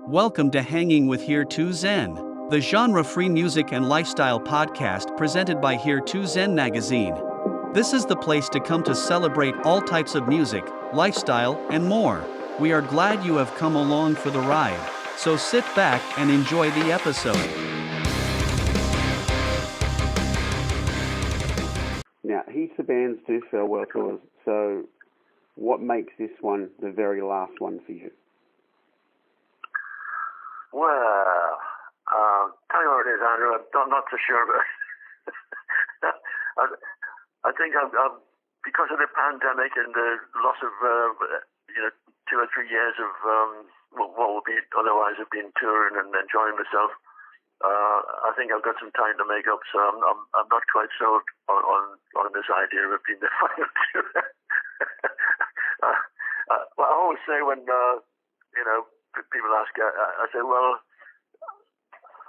Welcome to Hanging with Here to Zen, the genre-free music and lifestyle podcast presented by Here to Zen magazine. This is the place to come to celebrate all types of music, lifestyle, and more. We are glad you have come along for the ride, so sit back and enjoy the episode. Now, heaps of bands do farewell tours, so what makes this one the very last one for you? Well, tell you what it is, Andrew. I'm not so sure, but I think I've, because of the pandemic and the loss of 2 or 3 years of what would be otherwise have been touring and enjoying myself. I think I've got some time to make up, so I'm not quite sold on this idea of it being the final tour. Well, I always say when people ask, I say, well,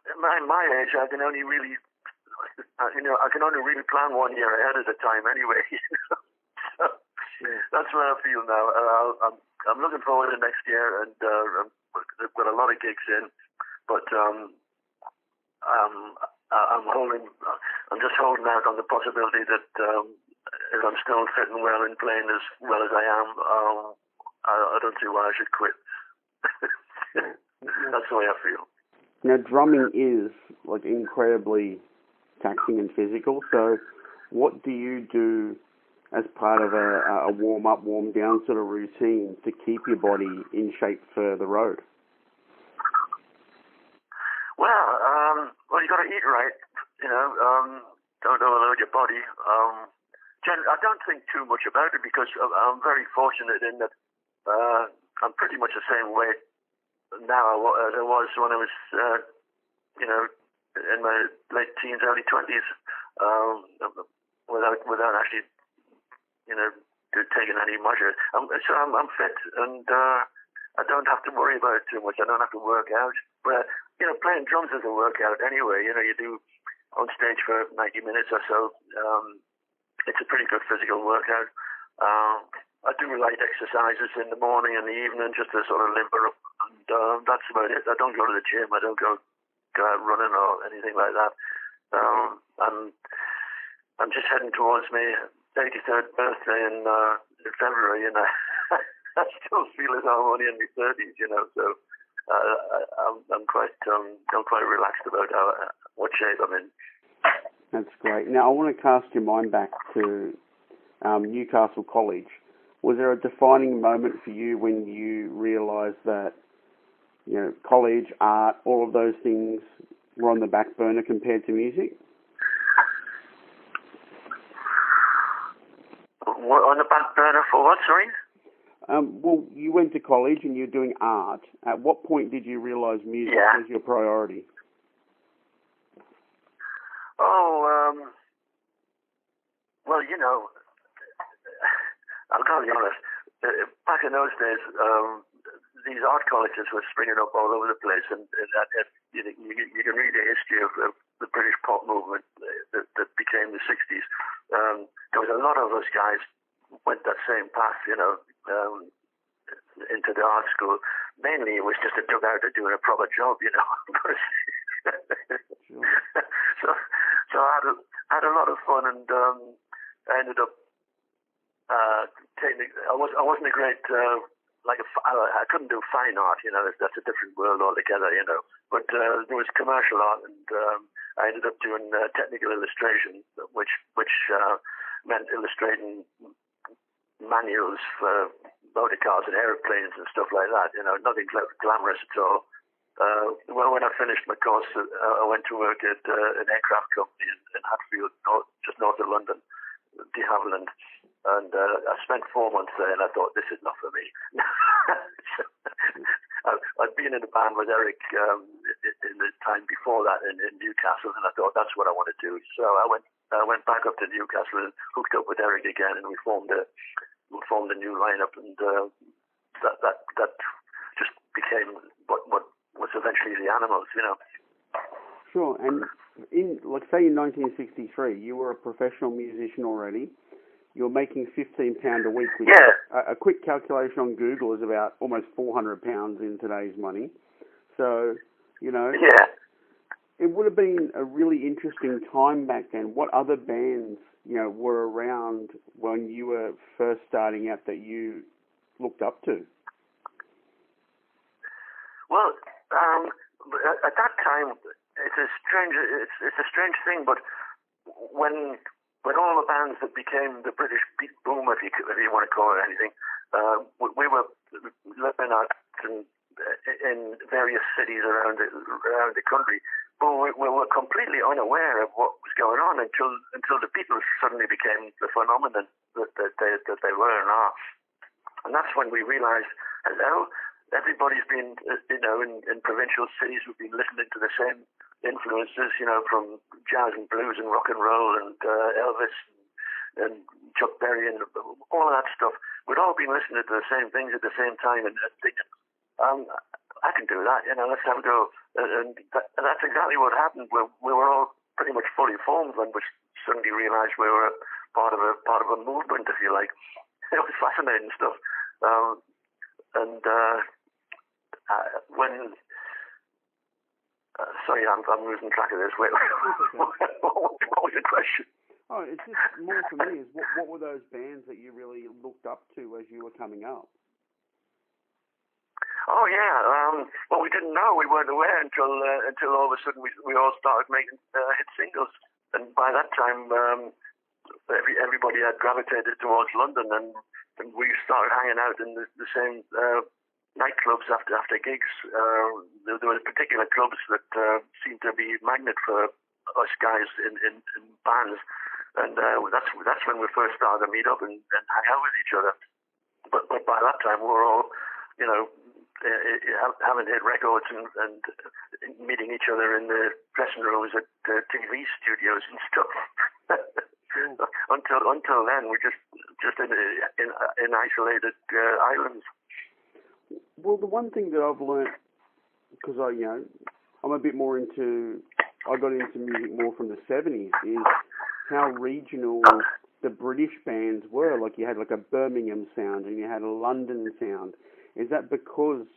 at my age, I can only really, I can only really plan 1 year ahead at a time anyway. So that's where I feel now. I'm looking forward to next year, and I've got a lot of gigs in, but I'm just holding out on the possibility that if I'm still fitting well and playing as well as I am, I don't see why I should quit. That's the way I feel. Now, drumming is incredibly taxing and physical, so what do you do as part of a warm-up, warm-down sort of routine to keep your body in shape for the road? Well, you got to eat right, don't overload your body. I don't think too much about it because I'm very fortunate in that I'm pretty much the same weight now as I was when I was, in my late teens, early 20s, without actually, taking any measure. So I'm fit, and I don't have to worry about it too much. I don't have to work out. But playing drums is a workout anyway. You do on stage for 90 minutes or so. It's a pretty good physical workout. I do light exercises in the morning and the evening just to sort of limber up, and that's about it. I don't go to the gym. I don't go out running or anything like that. I'm just heading towards my 83rd birthday in February, and I still feel as though I'm only in my 30s, so I'm quite relaxed about what shape I'm in. That's great. Now, I want to cast your mind back to Newcastle College. Was there a defining moment for you when you realised that, college, art, all of those things were on the back burner compared to music? What, on the back burner for what, sorry? Well, you went to college and you're doing art. At what point did you realise music was your priority? Well, I'll be honest. Back in those days, these art colleges were springing up all over the place, and you can read the history of the British pop movement that became the 60s. There was a lot of us guys went that same path, into the art school. Mainly, it was just a dug out of doing a proper job, So I had a lot of fun, and I ended up taking. I wasn't a great I couldn't do fine art, that's a different world altogether, But there was commercial art, and I ended up doing technical illustration, which meant illustrating manuals for motor cars and aeroplanes and stuff like that. Nothing glamorous at all. When I finished my course, I went to work at an aircraft company in Hatfield, just north of London, de Havilland, and I spent 4 months there, and I thought, this is not for me. I'd been in a band with Eric in the time before that in Newcastle, and I thought, that's what I want to do. So I went back up to Newcastle and hooked up with Eric again, and we formed a new lineup, and that just became what was eventually the Animals, Sure, and in, say in 1963, you were a professional musician already. You're making £15 a week, which a quick calculation on Google is about almost £400 in today's money. So, Yeah. it would have been a really interesting time back then. What other bands, were around when you were first starting out that you looked up to? Well, at that time, it's a strange thing, but when all the bands that became the British beat boom, if you want to call it anything, we were living out in various cities around the country. But we were completely unaware of what was going on until the Beatles suddenly became the phenomenon that they were and are. And that's when we realized, hello, everybody's been, in provincial cities, we've been listening to the same influences, from jazz and blues and rock and roll and Elvis and Chuck Berry and all of that stuff. We'd all been listening to the same things at the same time and thinking, I can do that, let's have a go. And that's exactly what happened. We were all pretty much fully formed when we suddenly realized we were part of a movement, if you like. It was fascinating stuff. Sorry, I'm losing track of this. Wait, what was the question? Oh, it's just more for me is what were those bands that you really looked up to as you were coming up? Oh yeah. Well, we didn't know. We weren't aware until all of a sudden we all started making hit singles, and by that time everybody had gravitated towards London, and we started hanging out in the same nightclubs after gigs. There were particular clubs that seemed to be magnet for us guys in bands, and that's when we first started to meet up and hang out with each other. But by that time we were all, having hit records and meeting each other in the dressing rooms at TV studios and stuff. Until then, we're just in isolated islands. Well, the one thing that I've learnt, because I'm a bit more I got into music more from the 70s, is how regional the British bands were. Like you had like a Birmingham sound and you had a London sound. Is that because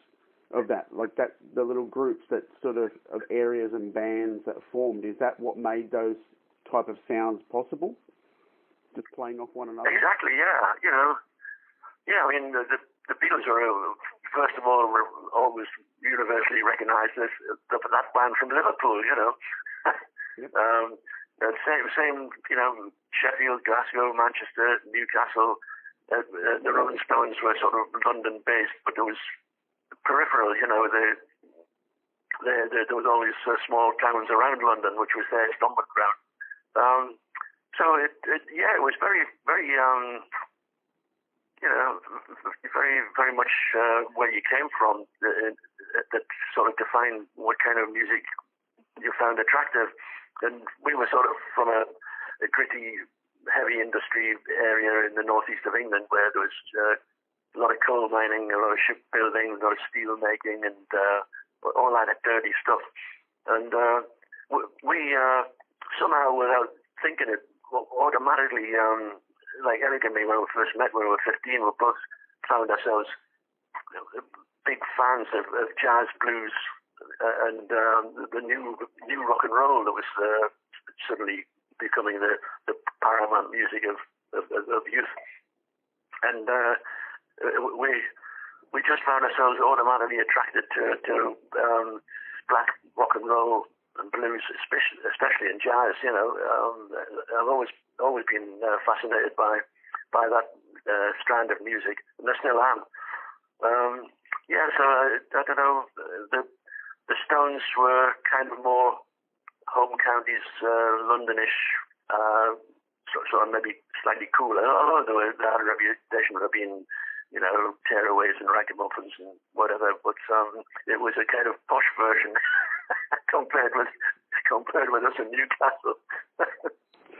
of that? Like that, the little groups that sort of areas and bands that formed, is that what made those type of sounds possible? Just playing off one another? Exactly, yeah. Yeah, I mean, the Beatles are, first of all, were always universally recognized as that band from Liverpool, Yep. Same, Sheffield, Glasgow, Manchester, Newcastle. The Rolling Stones were sort of London-based, but there was peripheral, there was all these small towns around London, which was their stomping ground. So it was very, very, very, very much where you came from that sort of defined what kind of music you found attractive. And we were sort of from a gritty, heavy industry area in the northeast of England where there was a lot of coal mining, a lot of shipbuilding, a lot of steel making, and all that dirty stuff. And we somehow, without thinking it, automatically, like Eric and me, when we first met when we were 15, we both found ourselves big fans of jazz, blues, and the new rock and roll that was suddenly becoming the paramount music of youth. And we just found ourselves automatically attracted to black rock and roll and blues, especially in jazz. I've always been fascinated by that strand of music, and I still am. So I don't know. The Stones were kind of more home counties, Londonish, sort of maybe slightly cooler, although they had a reputation of being, tearaways and ragamuffins and whatever. But it was a kind of posh version compared with us in Newcastle.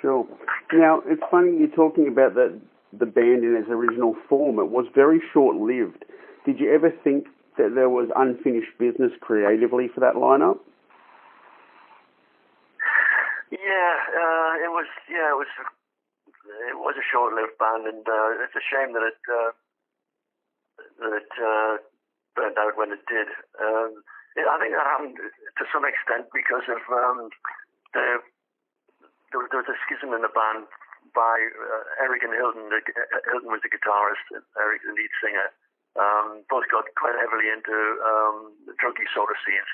Sure. Now it's funny you're talking about the band in its original form. It was very short-lived. Did you ever think that there was unfinished business creatively for that lineup? It was a short-lived band, and it's a shame that it burnt out when it did. I think that happened to some extent because of there was a schism in the band by Eric and Hilton. Hilton was the guitarist, and Eric the lead singer. Both got quite heavily into the druggy sort of scenes,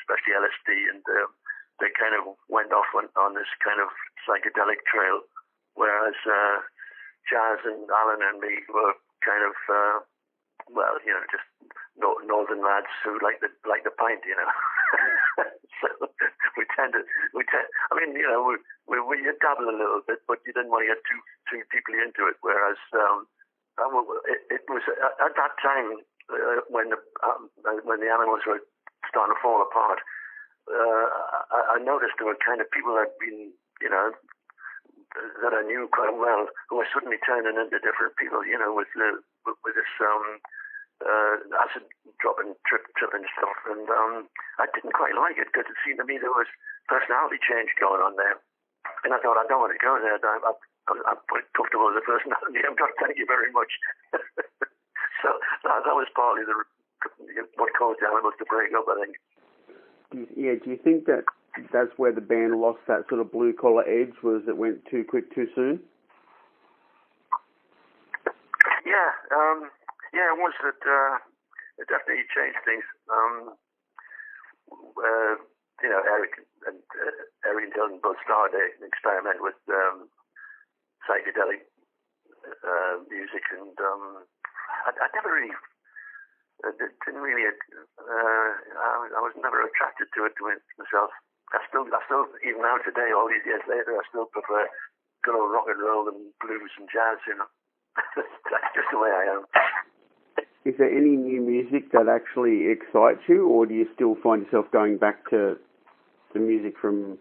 especially LSD, and they kind of went off on this kind of psychedelic trail, whereas Jazz and Alan and me were kind of just northern lads who like the pint, So we I mean, we dabble a little bit, but you didn't want to get too deeply into it. Whereas it was at that time when the Animals were starting to fall apart. I noticed there were kind of people that had been, that I knew quite well, who were suddenly turning into different people, with this acid dropping, tripping stuff, and I didn't quite like it because it seemed to me there was personality change going on there, and I thought I don't want to go there. I'm quite comfortable with the personality. I'm not, thank you very much. So that was partly what caused the Animals to break up, I think. Do you think that's where the band lost that sort of blue collar edge? Was it went too quick, too soon? Yeah, it was that. It definitely changed things. Eric and Hilton both started an experiment with psychedelic music, and I never really. Didn't really. I was never attracted to it myself. I still, even now today, all these years later, I still prefer good old rock and roll and blues and jazz. That's just the way I am. Is there any new music that actually excites you, or do you still find yourself going back to the music from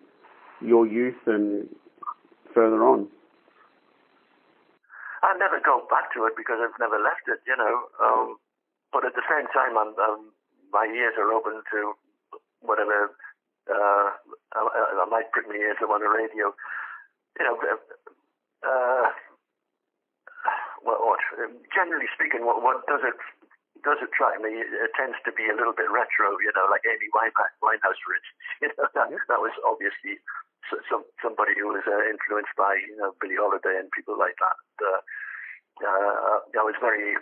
your youth and further on? I never go back to it because I've never left it, But at the same time, my ears are open to whatever. I might prick my ears up on the radio. Generally speaking, what does attract me? It tends to be a little bit retro, like Amy Winehouse, for instance. That was obviously somebody who was influenced by Billie Holiday and people like that. I was very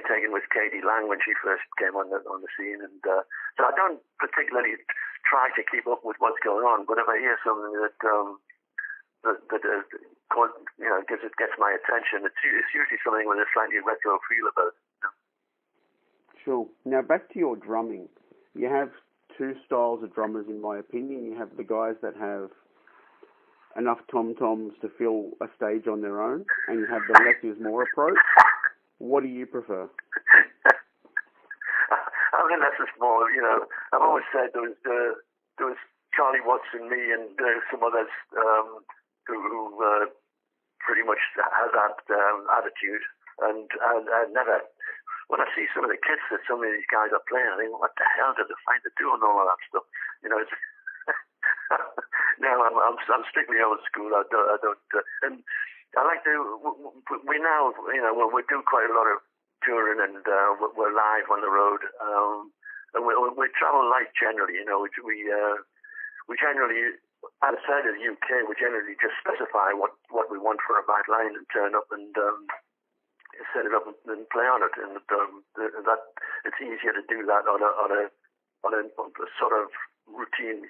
taken with Katie Lang when she first came on the scene, and so I don't particularly try to keep up with what's going on. But if I hear something that gets my attention, it's usually something with a slightly retro feel about it. Sure. Now back to your drumming. You have two styles of drummers, in my opinion. You have the guys that have enough tom-toms to fill a stage on their own, and you have the less is more approach. What do you prefer? I mean, less is more. I've always said there was Charlie Watts and me and some others who pretty much had that attitude, and I never. When I see some of the kids that some of these guys are playing, I think, what the hell did they find to do and all of that stuff? It's no, I'm strictly old school. I don't, and I like to. We now, we do quite a lot of touring, and we're live on the road, and we travel light generally. We generally, outside of the UK, we generally just specify what we want for a back line and turn up and set it up and play on it, and that it's easier to do that on a sort of routine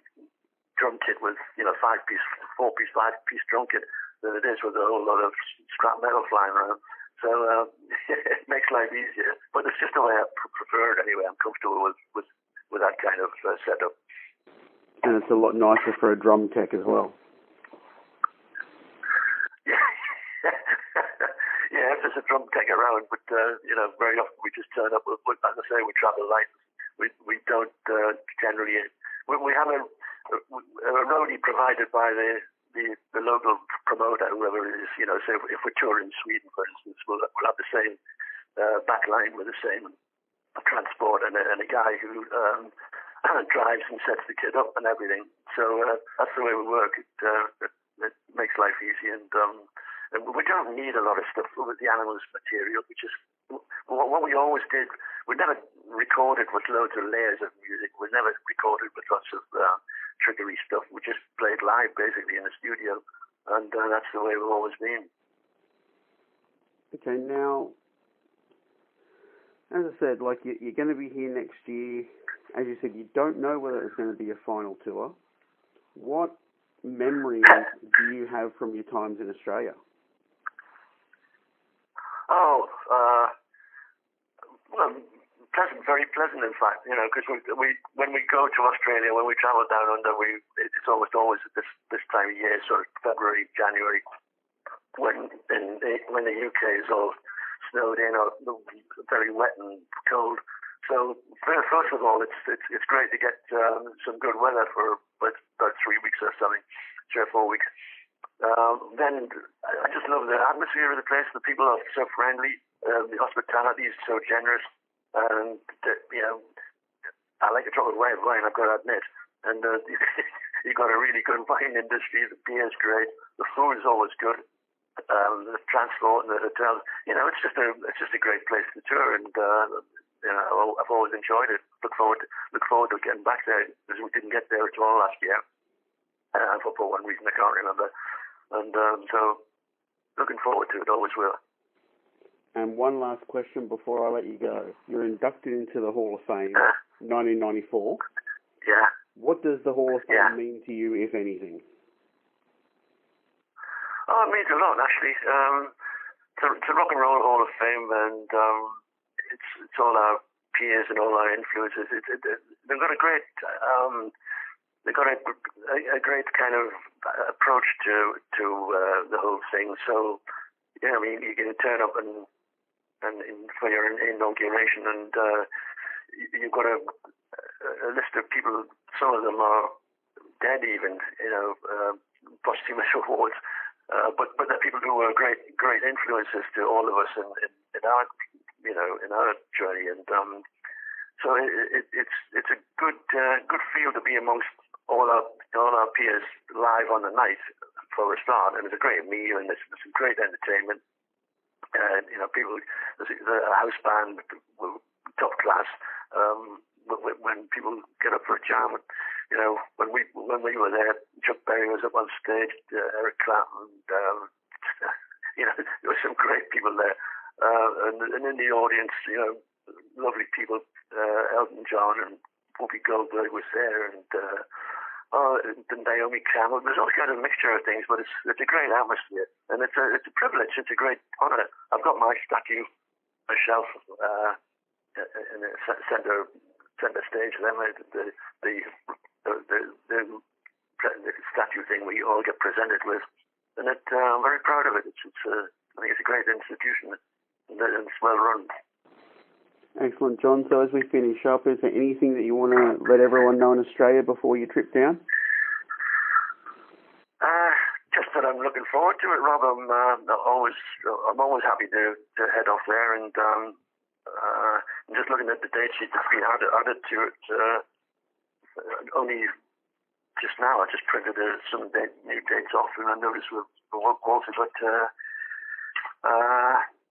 drum kit with 4-piece, 5-piece drum kit than it is with a whole lot of scrap metal flying around. So it makes life easier, but it's just the way I prefer it anyway. I'm comfortable with that kind of setup. And it's a lot nicer for a drum tech as well. Yeah, if there's a drum tech around, but very often we just turn up. As I say, we travel light. We don't generally. We have a roadie provided by the local promoter, whoever it is. So if we're touring Sweden, for instance, we'll have the same back line with the same transport and a guy who drives and sets the kit up and everything. So that's the way we work. It makes life easy, and we don't need a lot of stuff with the Animals material. We just what we always did. We never recorded with loads of layers of music. We never recorded with lots of trickery stuff. We just played live, basically, in the studio, and that's the way we've always been. Okay, now, as I said, like you're going to be here next year. As you said, you don't know whether it's going to be a final tour. What memories do you have from your times in Australia? Oh, well, pleasant, very pleasant, in fact. You know, because we when we go to Australia, when we travel down under, it's almost always at this time of year, sort of February, January, when the UK is all snowed in or very wet and cold. So first of all, it's great to get some good weather for about 3 weeks or something, 3 or 4 weeks. Then I just love the atmosphere of the place. The people are so friendly. The hospitality is so generous, and you know, I like to talk about wine. I've got to admit, and you've got a really good wine industry. The beer is great. The food is always good. The transport and the hotels. You know, it's just a great place to tour, and you know, I've always enjoyed it. Look forward to getting back there, because we didn't get there at all last year. For one reason I can't remember. And so, looking forward to it, always will. And one last question before I let you go. You're inducted into the Hall of Fame, 1994. Yeah. What does the Hall of Fame mean to you, if anything? Oh, it means a lot, actually. To Rock and Roll Hall of Fame, and it's all our peers and all our influences. They've got a great... They've got a great kind of approach to the whole thing. So, you know, I mean, you can turn up and for your inauguration, and you've got a list of people. Some of them are dead, even, you know, posthumous awards. But they're people who were great influences to all of us in our, you know, in our journey. And so it's a good feel to be amongst all our peers live on the night for a start, and it's a great meal, and there's some great entertainment. You know, the house band, top class. When people get up for a jam, you know, when we were there, Chuck Berry was up on stage, Eric Clapton, you know, there were some great people there, and in the audience, you know, lovely people. Elton John and Whoopi Goldberg was there, and Naomi Campbell. There's all kind of mixture of things, but it's a great atmosphere, and it's a privilege. It's a great honour. I've got my statue, my shelf, in the centre stage. Then the statue thing we all get presented with, and I'm very proud of it. I think it's a great institution, and it's well run. Excellent, John. So as we finish up, is there anything that you want to let everyone know in Australia before you trip down? Just that I'm looking forward to it, Rob. I'm always happy to head off there, and I'm just looking at the dates that's been added to it. Only just now, I just printed some new dates off, and I noticed we've also got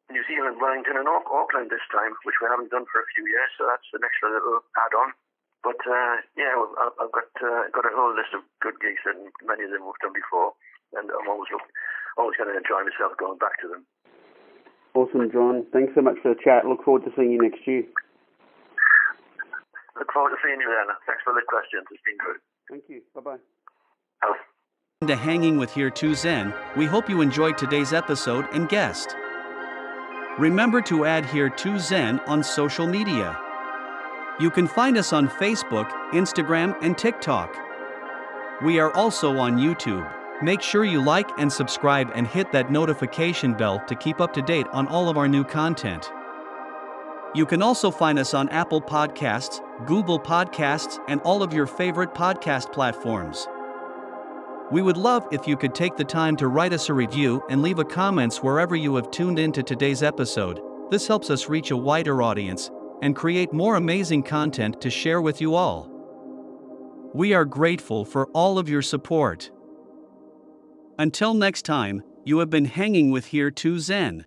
New Zealand, Wellington and Auckland this time, which we haven't done for a few years, so that's an extra little add-on. But yeah, I've got a whole list of good gigs, and many of them we've done before, and I'm always going to enjoy myself going back to them. Awesome, John. Thanks so much for the chat. Look forward to seeing you next year. Look forward to seeing you then. Thanks for the questions. It's been good. Thank you. Bye-bye. Oh. To Hanging with Here to Zen, we hope you enjoyed today's episode and guest. Remember to add Here to Zen on social media. You can find us on Facebook, Instagram, and TikTok. We are also on YouTube. Make sure you like and subscribe and hit that notification bell to keep up to date on all of our new content. You can also find us on Apple Podcasts, Google Podcasts, and all of your favorite podcast platforms. We would love if you could take the time to write us a review and leave a comments wherever you have tuned into today's episode. This helps us reach a wider audience and create more amazing content to share with you all. We are grateful for all of your support. Until next time, you have been hanging with Here to Zen.